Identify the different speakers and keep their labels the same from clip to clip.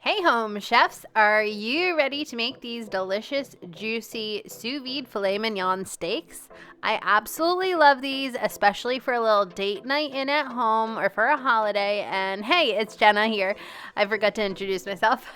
Speaker 1: Hey home chefs, are you ready to make these delicious, juicy sous vide filet mignon steaks? I absolutely love these, especially for a little date night in at home or for a holiday. And hey, it's Jenna here. I forgot to introduce myself.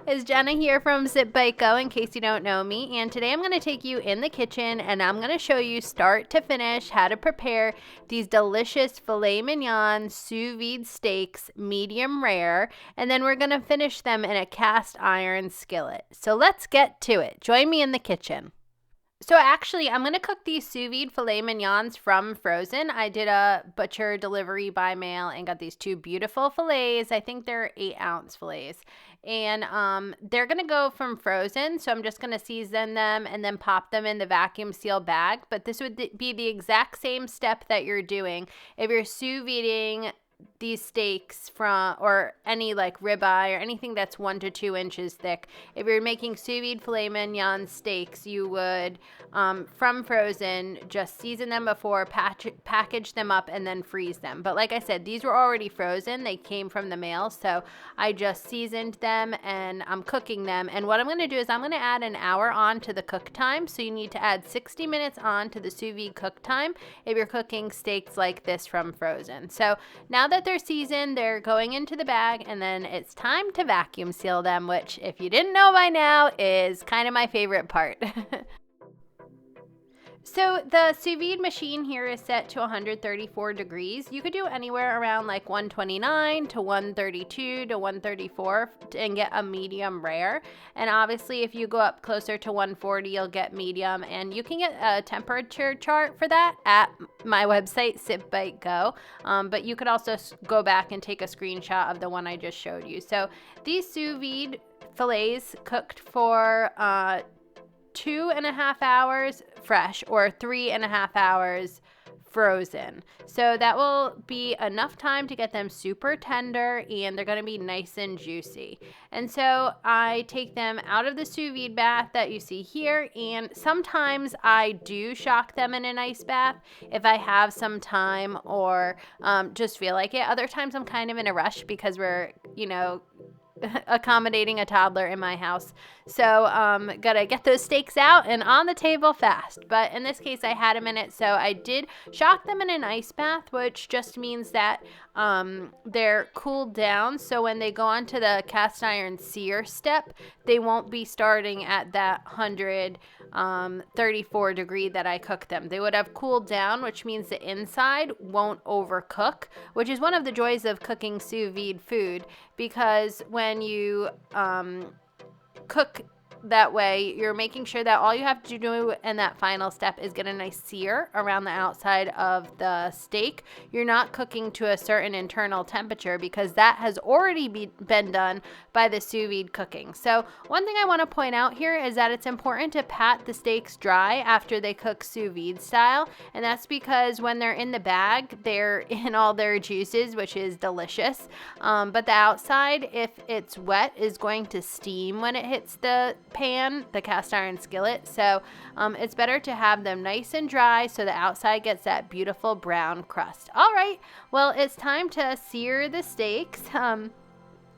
Speaker 1: It's Jenna here from Sipbitego, in case you don't know me. And today I'm going to take you in the kitchen and I'm going to show you start to finish how to prepare these delicious filet mignon sous vide steaks, medium rare. And then we're going to finish them in a cast iron skillet. So let's get to it. Join me in the kitchen. So actually, I'm going to cook these sous vide filet mignons from frozen. I did a butcher delivery by mail and got these two beautiful fillets. I think they're 8-ounce fillets. And they're going to go from frozen. So I'm just going to season them and then pop them in the vacuum seal bag. But this would be the exact same step that you're doing if you're sous videing these steaks from, or any like ribeye or anything that's 1 to 2 inches thick. If you're making sous vide filet mignon steaks, you would from frozen just season them before, package them up, and then freeze them. But like I said, these were already frozen. They came from the mail, so I just seasoned them and I'm cooking them. And what I'm going to do is I'm going to add an hour on to the cook time. So you need to add 60 minutes on to the sous vide cook time if you're cooking steaks like this from frozen. So now that they're seasoned, they're going into the bag, and then it's time to vacuum seal them, which, if you didn't know by now, is kind of my favorite part. So the sous vide machine here is set to 134 degrees. You could do anywhere around like 129 to 132 to 134 and get a medium rare. And obviously if you go up closer to 140, you'll get medium. And you can get a temperature chart for that at my website, sipbitego. But you could also go back and take a screenshot of the one I just showed you. So these sous vide fillets cooked for 2.5 hours fresh or 3.5 hours frozen. So that will be enough time to get them super tender, and they're going to be nice and juicy. And so I take them out of the sous vide bath that you see here, and sometimes I do shock them in an ice bath if I have some time or just feel like it. Other times I'm kind of in a rush because we're, accommodating a toddler in my house. So gotta get those steaks out and on the table fast. But in this case, I had a minute, so I did shock them in an ice bath, which just means that they're cooled down. So when they go onto the cast iron sear step, they won't be starting at that 134 degree that I cooked them. They would have cooled down, which means the inside won't overcook, which is one of the joys of cooking sous vide food, because when you cook that way, you're making sure that all you have to do in that final step is get a nice sear around the outside of the steak. You're not cooking to a certain internal temperature because that has already been done by the sous vide cooking. So one thing I want to point out here is that it's important to pat the steaks dry after they cook sous vide style, and that's because when they're in the bag, they're in all their juices, which is delicious. But the outside, if it's wet, is going to steam when it hits the pan, the cast iron skillet. So it's better to have them nice and dry so the outside gets that beautiful brown crust. All right, well, it's time to sear the steaks.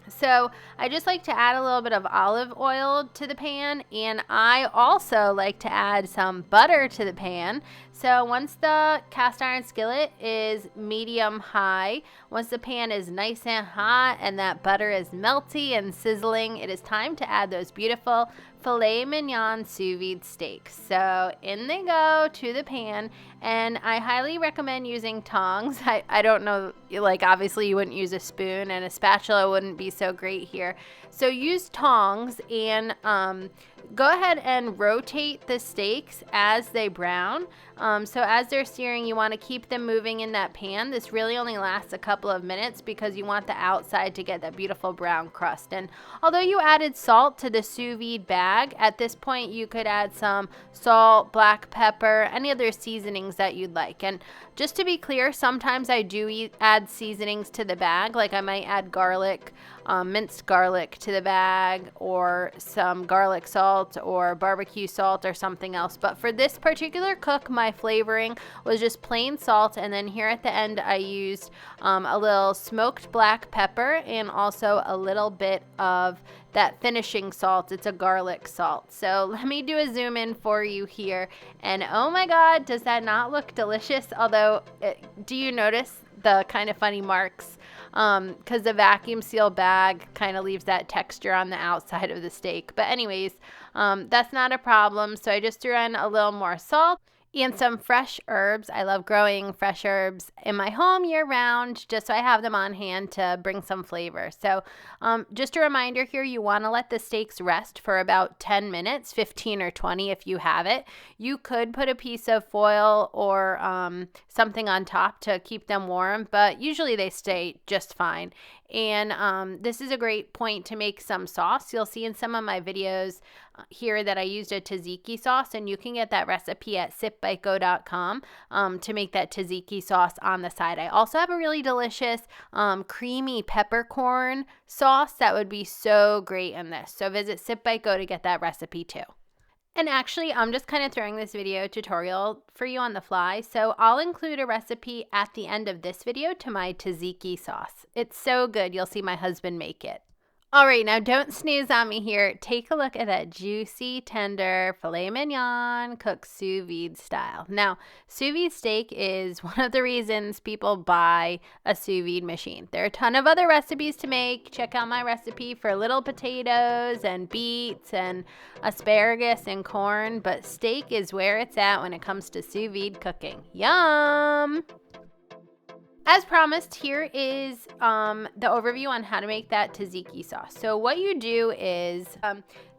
Speaker 1: So I just like to add a little bit of olive oil to the pan, and I also like to add some butter to the pan. So once the cast iron skillet is medium high, once the pan is nice and hot and that butter is melty and sizzling, it is time to add those beautiful filet mignon sous vide steaks. So in they go to the pan, and I highly recommend using tongs. I don't know, like obviously you wouldn't use a spoon, and a spatula wouldn't be so great here. So use tongs and go ahead and rotate the steaks as they brown. So as they're searing, you want to keep them moving in that pan. This really only lasts a couple of minutes because you want the outside to get that beautiful brown crust. And although you added salt to the sous vide bag, at this point you could add some salt, black pepper, any other seasonings that you'd like. And just to be clear, sometimes I do add seasonings to the bag, like I might add garlic minced garlic to the bag, or some garlic salt or barbecue salt or something else. But for this particular cook, my flavoring was just plain salt, and then here at the end I used a little smoked black pepper and also a little bit of that finishing salt. It's a garlic salt. So let me do a zoom in for you here, and oh my god, does that not look delicious? Although, do you notice the kind of funny marks? Because the vacuum seal bag kind of leaves that texture on the outside of the steak. But anyways, that's not a problem. So I just threw in a little more salt and some fresh herbs. I love growing fresh herbs in my home year round, just so I have them on hand to bring some flavor. So just a reminder here, you want to let the steaks rest for about 10 minutes, 15 or 20 if you have it. You could put a piece of foil or something on top to keep them warm, but usually they stay just fine. And this is a great point to make some sauce. You'll see in some of my videos here that I used a tzatziki sauce, and you can get that recipe at sipbitego.com to make that tzatziki sauce on the side. I also have a really delicious creamy peppercorn sauce that would be so great in this. So visit sipbitego to get that recipe too. And actually, I'm just kind of throwing this video tutorial for you on the fly, so I'll include a recipe at the end of this video to my tzatziki sauce. It's so good, you'll see my husband make it. All right, now don't snooze on me here. Take a look at that juicy, tender filet mignon cooked sous vide style. Now, sous vide steak is one of the reasons people buy a sous vide machine. There are a ton of other recipes to make. Check out my recipe for little potatoes and beets and asparagus and corn, but steak is where it's at when it comes to sous vide cooking. Yum! As promised, here is the overview on how to make that tzatziki sauce. So what you do is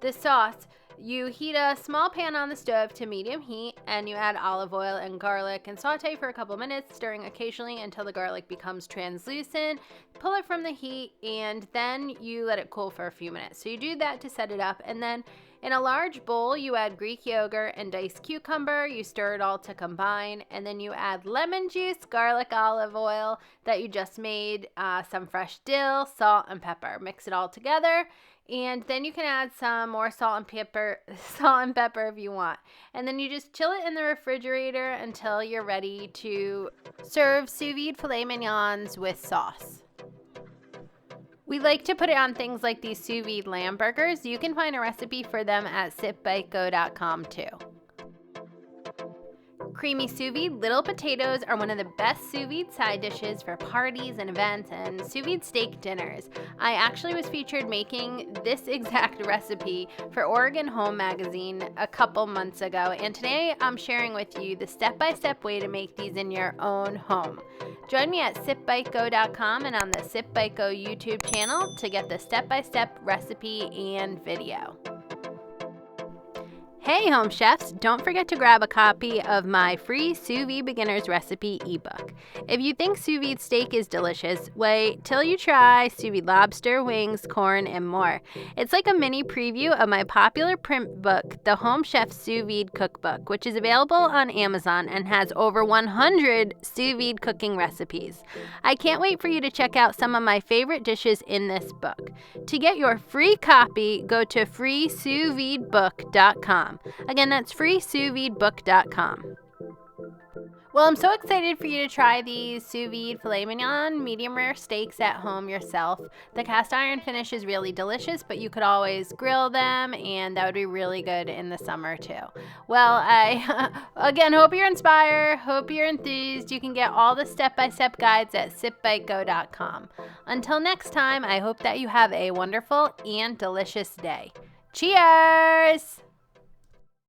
Speaker 1: the sauce, you heat a small pan on the stove to medium heat, and you add olive oil and garlic and saute for a couple minutes, stirring occasionally until the garlic becomes translucent. Pull it from the heat, and then you let it cool for a few minutes. So you do that to set it up, and then in a large bowl, you add Greek yogurt and diced cucumber. You stir it all to combine, and then you add lemon juice, garlic, olive oil that you just made, some fresh dill, salt, and pepper. Mix it all together, and then you can add some more salt and pepper if you want. And then you just chill it in the refrigerator until you're ready to serve sous vide filet mignons with sauce. We like to put it on things like these sous vide lamb burgers. You can find a recipe for them at sipbitego.com too. Creamy sous vide little potatoes are one of the best sous vide side dishes for parties and events and sous vide steak dinners. I actually was featured making this exact recipe for Oregon Home Magazine a couple months ago, and today I'm sharing with you the step-by-step way to make these in your own home. Join me at sipbitego.com and on the Sipbitego YouTube channel to get the step-by-step recipe and video. Hey home chefs, don't forget to grab a copy of my free sous vide beginner's recipe ebook. If you think sous vide steak is delicious, wait till you try sous vide lobster, wings, corn, and more. It's like a mini preview of my popular print book, The Home Chef Sous Vide Cookbook, which is available on Amazon and has over 100 sous vide cooking recipes. I can't wait for you to check out some of my favorite dishes in this book. To get your free copy, go to freesousvidebook.com. Again, that's freesousvidebook.com. Well, I'm so excited for you to try these sous vide filet mignon medium rare steaks at home yourself. The cast iron finish is really delicious, but you could always grill them, and that would be really good in the summer too. Well, I again hope you're inspired, hope you're enthused. You can get all the step-by-step guides at sipbitego.com. Until next time, I hope that you have a wonderful and delicious day. Cheers!